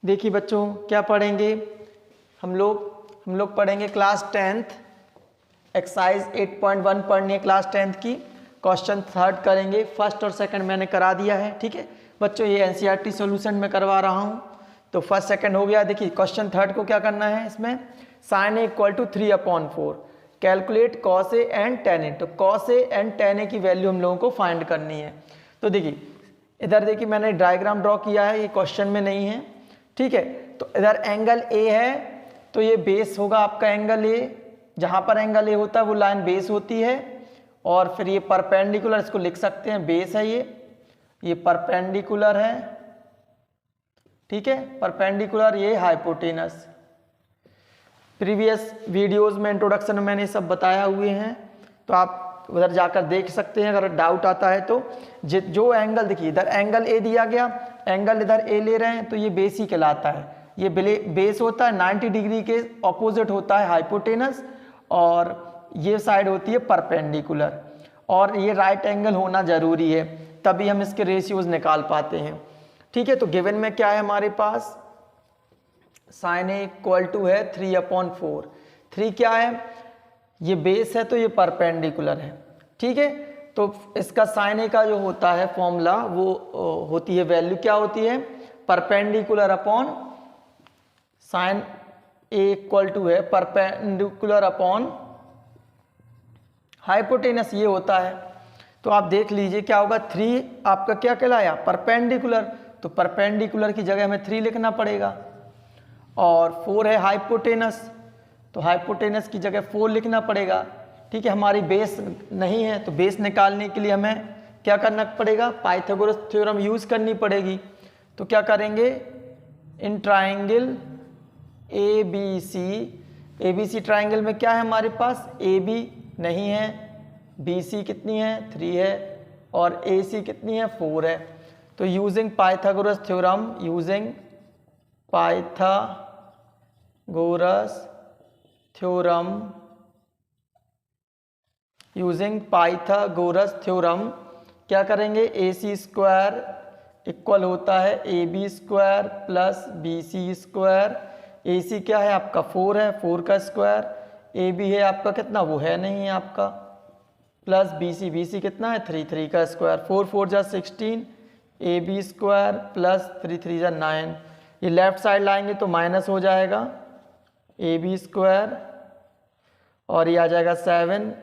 देखिए बच्चों क्या पढ़ेंगे हम लोग पढ़ेंगे क्लास 10th एक्सरसाइज 8.1 पढ़नी है क्लास 10th की। क्वेश्चन थर्ड करेंगे, फर्स्ट और सेकंड मैंने करा दिया है। ठीक है बच्चों, ये एनसीईआरटी सॉल्यूशन में करवा रहा हूँ, तो फर्स्ट सेकंड हो गया। देखिए क्वेश्चन थर्ड को क्या करना है, इसमें sin a equal to 3/4 calculate cos a and tan a। तो cos a and tan a की वैल्यू हम लोगों को फाइंड करनी है। तो देखिए इधर देखिए मैंने डायग्राम ड्रॉ किया है, ये क्वेश्चन में नहीं है। ठीक है, तो इधर एंगल ए है तो ये बेस होगा आपका एंगल ए, जहाँ पर एंगल ए होता है वो लाइन बेस होती है। और फिर ये परपेंडिकुलर, इसको लिख सकते हैं बेस है ये परपेंडिकुलर है। ठीक है, परपेंडिकुलर ये हाइपोटेनस। प्रीवियस वीडियोस में इंट्रोडक्शन में मैंने सब बताया हुए हैं, तो आप उधर जाकर देख सकते हैं अगर डाउट आता है तो। जो एंगल देखिए इधर एंगल ए दिया गया, एंगल इधर ए ले रहे हैं तो ये बेस ही कहलाता है। ये बेस होता है 90 डिग्री के ऑपोजिट होता है हाइपोटेनस, और ये साइड होती है परपेंडिकुलर, और ये राइट एंगल होना जरूरी है, तभी हम इसके रेशियोज निकाल पाते हैं। ठीक है, तो गिवन में क्या है हमारे पास, sin a इक्वल टू है 3/4। 3 क्या है, ये बेस है तो ये परपेंडिकुलर है। ठीक है, तो इसका sin a का जो होता है फॉर्मूला वो होती है, वैल्यू क्या होती है, perpendicular upon sin a equal to है परपेंडिकुलर अपॉन हाइपोटेनस, ये होता है। तो आप देख लीजिए क्या होगा, 3 आपका क्या कहलाया, परपेंडिकुलर, तो परपेंडिकुलर की जगह हमें 3 लिखना पड़ेगा। और 4 है हाइपोटेनस, तो हाइपोटेनस की जगह 4 लिखना पड़ेगा। ठीक है, हमारी बेस नहीं है तो बेस निकालने के लिए हमें क्या करना पड़ेगा, पाइथागोरस थ्योरम यूज करनी पड़ेगी। तो क्या करेंगे, इन ट्राइंगल ABC ट्राइंगल में क्या है हमारे पास, AB नहीं है, BC कितनी है 3 है, और AC कितनी है 4 है। तो using Pythagoras theorem, using Pythagoras theorem क्या करेंगे, AC स्क्वायर इक्वल होता है AB square plus BC square. AC क्या है आपका 4 है, 4 का स्क्वायर, AB है आपका कितना, वो है नहीं है आपका, प्लस BC कितना है 3 का स्क्वायर, 4 4 जा 16, AB स्क्वायर प्लस 3 जा 9। ये लेफ्ट साइड लाएंगे तो माइनस हो जाएगा AB स्क्वायर, और ये आ जाएगा 7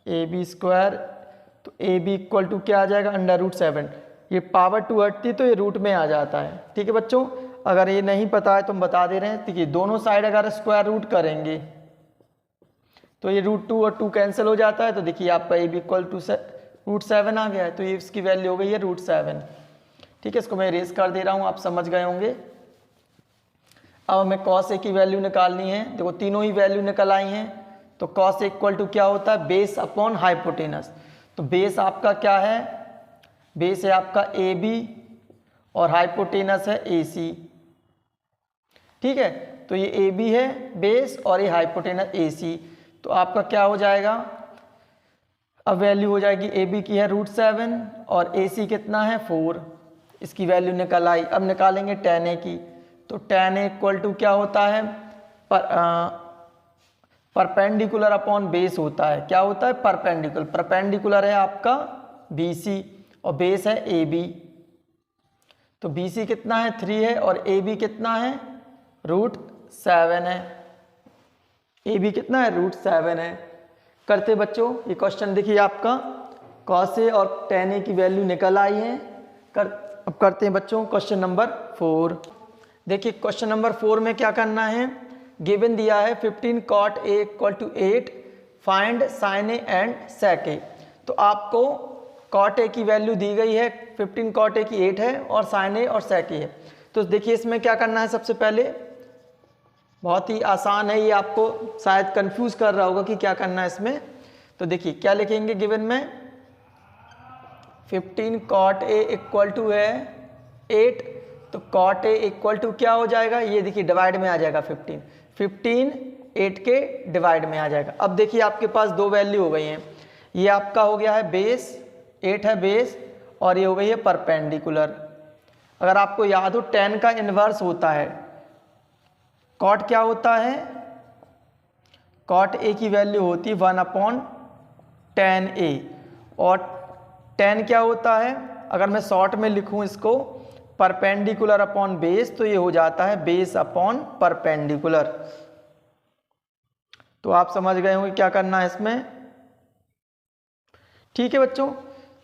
AB स्क्वायर। तो AB इक्वल टू क्या आ जाएगा, √7। ये पावर 2 हटती तो ये रूट में आ जाता है। ठीक है बच्चों, अगर ये नहीं पता है तो हम बता दे रहे हैं। देखिए दोनों साइड अगर स्क्वायर रूट करेंगे तो ये √2 और 2 कैंसिल हो जाता है। तो देखिए आपका AB इक्वल टू √7 आ गया है, तो ये इसकी वैल्यू हो गई है √7। ठीक है, इसको मैं इरेज कर दे रहा हूँ, आप समझ गए होंगे। अब हमें cos a की वैल्यू निकालनी है। देखो तीनों ही वैल्यू निकल आई हैं, तो cos a इक्वल टू क्या होता है, बेस अपॉन हाइपोटेनस। तो बेस आपका क्या है, बेस है आपका AB और हाइपोटेनस है AC। ठीक है, तो ये AB है बेस और ये हाइपोटेनस AC। तो आपका क्या हो जाएगा, अब वैल्यू हो जाएगी AB की है √7 और AC कितना है 4, इसकी वैल्यू निकल आई। अब निकालेंगे tan a की, तो tan a इक्वल टू क्या होता है, परपेंडिकुलर अपॉन बेस होता है। क्या होता है, परपेंडिकुलर है आपका BC और बेस है AB। तो BC कितना है 3 है, और AB कितना है √7 है। AB कितना है √7 है। करते बच्चों ये क्वेश्चन, देखिए आपका cos a और tan a की वैल्यू निकल आई है। अब करते हैं बच्चों क्वेश्चन नंबर 4। देखिए क्वेश्चन नंबर 4 में क्या करना है, गिवन दिया है 15 cot a equal to 8, find sin a and sec a। तो आपको cot a की वैल्यू दी गई है, 15 cot a की 8 है, और sin a और sec a है। तो देखिए इसमें क्या करना है, सबसे पहले बहुत ही आसान है, ये आपको शायद कंफ्यूज कर रहा होगा कि क्या करना है इसमें। तो देखिए क्या लिखेंगे गिवन में, 15 cot a इक्वल टू है 8, तो cot a इक्वल टू क्या हो जाएगा, ये देखिए डिवाइड में आ जाएगा 15 8 के डिवाइड में आ जाएगा। अब देखिए आपके पास दो वैल्यू हो गई हैं, ये आपका हो गया है बेस 8 है बेस, और ये हो गई है परपेंडिकुलर। अगर आपको याद हो tan का इन्वर्स होता है, cot क्या होता है, cot A की वैल्यू होती है 1/tan A, और tan क्या होता है, अगर मैं शॉर्ट में लिखूं इसको परपेंडिकुलर अपॉन बेस, तो ये हो जाता है बेस अपॉन परपेंडिकुलर। तो आप समझ गए होंगे क्या करना है इसमें, ठीक है बच्चों।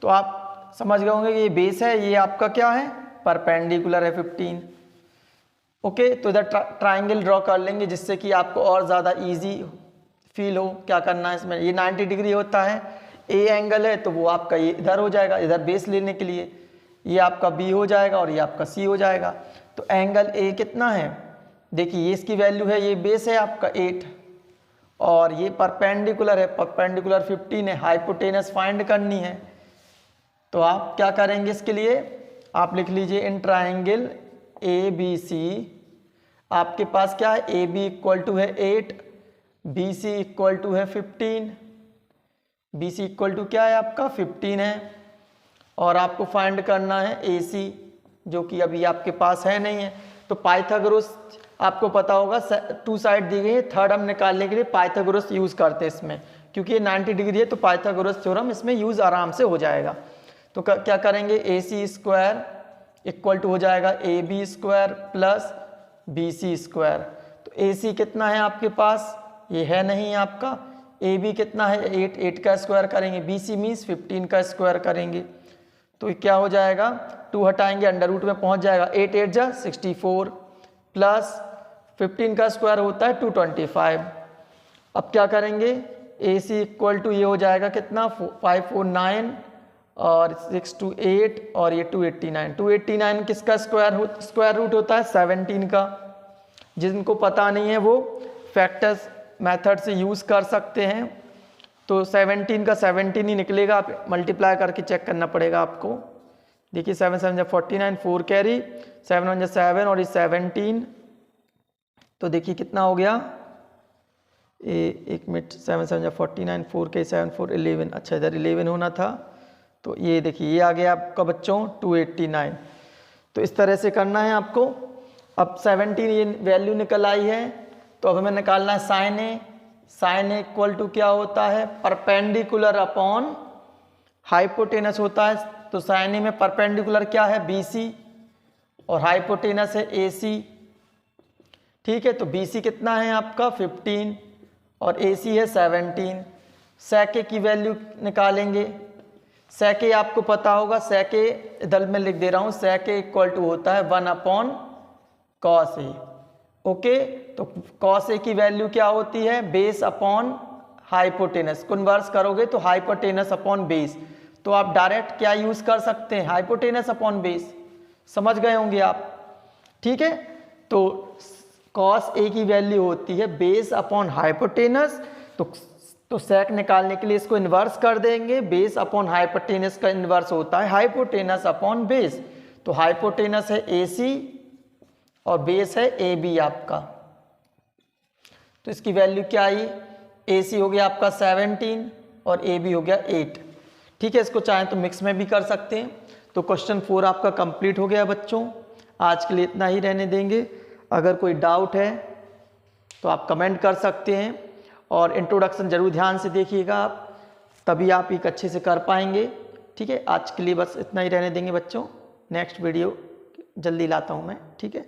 तो आप समझ गए होंगे कि ये बेस है, ये आपका क्या है, परपेंडिकुलर है 15। ओके, तो इधर ट्राइंगल ड्रॉ कर लेंगे जिससे कि आपको और ज़्यादा इजी फील हो क्या करना है इसमें। ये 90 डिग्री होता है, ए एंगल है तो वो आपका ये इधर हो जाएगा, इधर बेस लेने के लिए ये आपका बी हो जाएगा और ये आपका सी हो जाएगा। तो एंगल ए कितना है, देखिए ये इसकी वैल्यू है, ये बेस है आपका 8 और ये परपेंडिकुलर है, परपेंडिकुलर 15 है, हाइपोटेनस फाइंड करनी है। तो आप क्या करेंगे इसके लिए, आप लिख लीजिए in triangle A B C आपके पास क्या है, ए बी इक्वल टू है 8, बी सी इक्वल टू है 15, बी सी इक्वल टू क्या है आपका 15 है, और आपको फाइंड करना है ए सी जो कि अभी आपके पास है नहीं है। तो पाइथागोरस आपको पता होगा, टू साइड दी गई है, थर्ड हम निकालने के लिए पाइथागोरस यूज़ करते हैं इसमें, क्योंकि ये 90 डिग्री है तो पाइथागोरस थ्योरम इसमें यूज़ आराम से हो जाएगा। तो क्या करेंगे, A C square equal to हो जाएगा A B square plus B C square. तो ए सी कितना है आपके पास, ये है नहीं है आपका, ए बी कितना है 8, 8 का स्क्वायर करेंगे, बी सी मीन्स 15 का स्क्वायर करेंगे। तो ये क्या हो जाएगा, 2 हटाएंगे अंडर रूट में पहुंच जाएगा, 8 8 जा 64 प्लस 15 का स्क्वायर होता है 225। अब क्या करेंगे, ए सी इक्वल टू ये हो जाएगा कितना 549 और 6 2 8 और ये 289। 289 किसका स्क्वायर रूट होता है 17 का। जिनको पता नहीं है वो फैक्टर्स मेथड से यूज़ कर सकते हैं। तो 17 का 17 ही निकलेगा, आप मल्टीप्लाई करके चेक करना पड़ेगा आपको। देखिए 7 7 जा 49, 4 कैरी, 7 1 जा 7 और ये 17, तो देखिए कितना हो गया, एक मिनट, 7 7 जा 49, 4 के 7 4 11, अच्छा इधर 11 होना था, तो ये देखिए ये आ गया आपका बच्चों 289। तो इस तरह से करना है आपको। अब 17 ये वैल्यू निकल आई है, तो अब हमें निकालना है sine A. Sine A equal to क्या होता है, परपेंडिकुलर अपॉन हाइपोटेनस होता है। तो साइन ए में परपेंडिकुलर क्या है बी सी और हाइपोटेनस है ए सी, ठीक है। तो बी सी कितना है आपका 15 और ए सी है 17। सेक ए की वैल्यू निकालेंगे, सेक ए आपको पता होगा, सेक ए इधर में लिख दे रहा हूँ, सेक ए इक्वल टू होता है 1 कॉस ए। ओके, तो कॉस ए की वैल्यू क्या होती है, बेस अपॉन हाइपोटेनस, कन्वर्स करोगे तो हाइपोटेनस अपॉन बेस। तो आप डायरेक्ट क्या यूज़ कर सकते हैं, हाइपोटेनस अपॉन बेस, समझ गए होंगे आप, ठीक है। तो कॉस ए की वैल्यू होती है बेस अपॉन हाइपोटेनस। तो सेक निकालने के लिए इसको इन्वर्स कर देंगे, बेस अपॉन हाइपोटेनस का इन्वर्स होता है हाइपोटेनस अपॉन बेस। तो हाइपोटेनस है ए सी और बेस है ए बी आपका। तो इसकी वैल्यू क्या आई, ए सी हो गया आपका 17 और ए बी हो गया 8, ठीक है। इसको चाहें तो मिक्स में भी कर सकते हैं। तो क्वेश्चन 4 आपका कंप्लीट हो गया बच्चों। आज के लिए इतना ही रहने देंगे। अगर कोई डाउट है तो आप कमेंट कर सकते हैं, और इंट्रोडक्शन जरूर ध्यान से देखिएगा आप, तभी आप एक अच्छे से कर पाएंगे, ठीक है। आज के लिए बस इतना ही रहने देंगे बच्चों। नेक्स्ट वीडियो जल्दी लाता हूँ मैं, ठीक है।